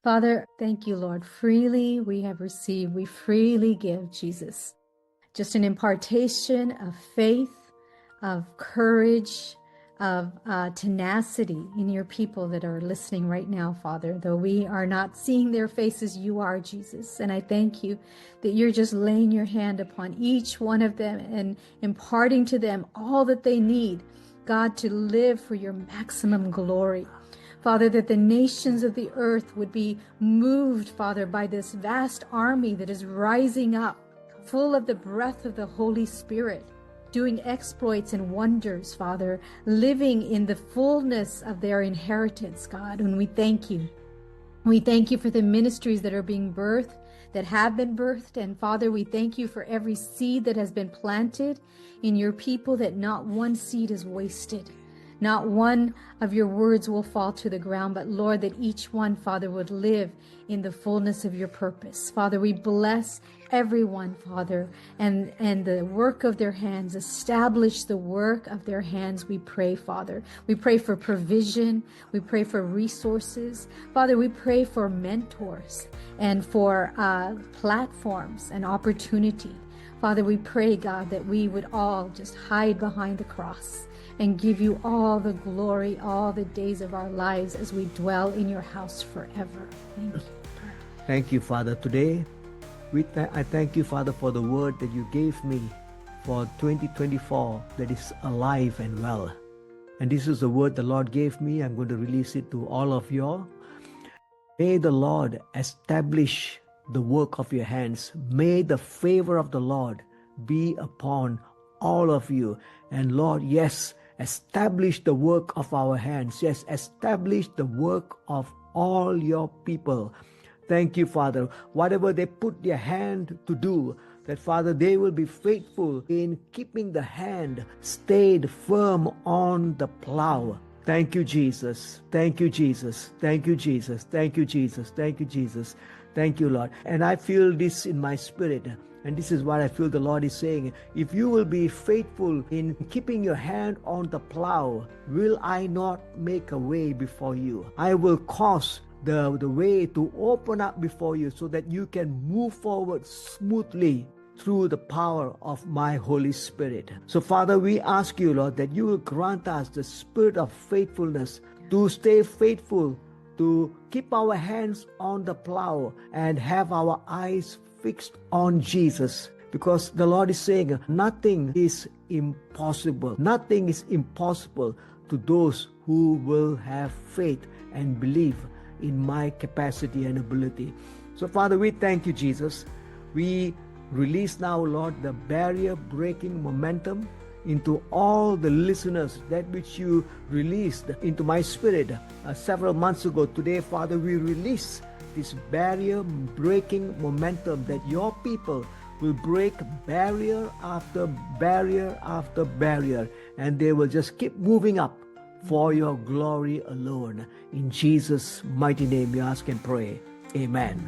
Father, thank you, Lord. Freely we have received, we freely give, Jesus. Just an impartation of faith, of courage, of tenacity in your people that are listening right now, Father. Though we are not seeing their faces, you are, Jesus. And I thank you that you're just laying your hand upon each one of them and imparting to them all that they need, God, to live for your maximum glory. Father, that the nations of the earth would be moved, Father, by this vast army that is rising up, full of the breath of the Holy Spirit, doing exploits and wonders, Father, living in the fullness of their inheritance, God. And we thank you. We thank you for the ministries that are being birthed, that have been birthed. And Father, we thank you for every seed that has been planted in your people, that not one seed is wasted. Not one of your words will fall to the ground, but Lord, that each one, Father, would live in the fullness of your purpose. Father, we bless everyone, Father, and the work of their hands. Establish the work of their hands, we pray, Father. We pray for provision. We pray for resources. Father, we pray for mentors and for platforms and opportunity. Father, we pray, God, that we would all just hide behind the cross and give you all the glory, all the days of our lives as we dwell in your house forever. Thank you. Thank you, Father. Today, I thank you, Father, for the word that you gave me for 2024 that is alive and well. And this is the word the Lord gave me. I'm going to release it to all of you all. May the Lord establish the work of your hands. May the favor of the Lord be upon all of you. And Lord, yes, establish the work of our hands. Yes, establish the work of all your people. Thank you, Father. Whatever they put their hand to do, that Father, they will be faithful in keeping the hand stayed firm on the plough. Thank you, Jesus. Thank you, Jesus. Thank you, Jesus. Thank you, Jesus. Thank you, Jesus. Thank you, Lord. And I feel this in my spirit. And this is what I feel the Lord is saying. If you will be faithful in keeping your hand on the plow, will I not make a way before you? I will cause the way to open up before you so that you can move forward smoothly through the power of my Holy Spirit. So Father, we ask you, Lord, that you will grant us the spirit of faithfulness to stay faithful, to keep our hands on the plow and have our eyes fixed on Jesus, because the Lord is saying nothing is impossible. Nothing is impossible to those who will have faith and believe in my capacity and ability. So Father, we thank you, Jesus. We release now, Lord, the barrier breaking momentum into all the listeners, that which you released into my spirit several months ago. Today, Father, we release this barrier breaking momentum, that your people will break barrier after barrier after barrier, and they will just keep moving up for your glory alone. In Jesus' mighty name we ask and pray. Amen.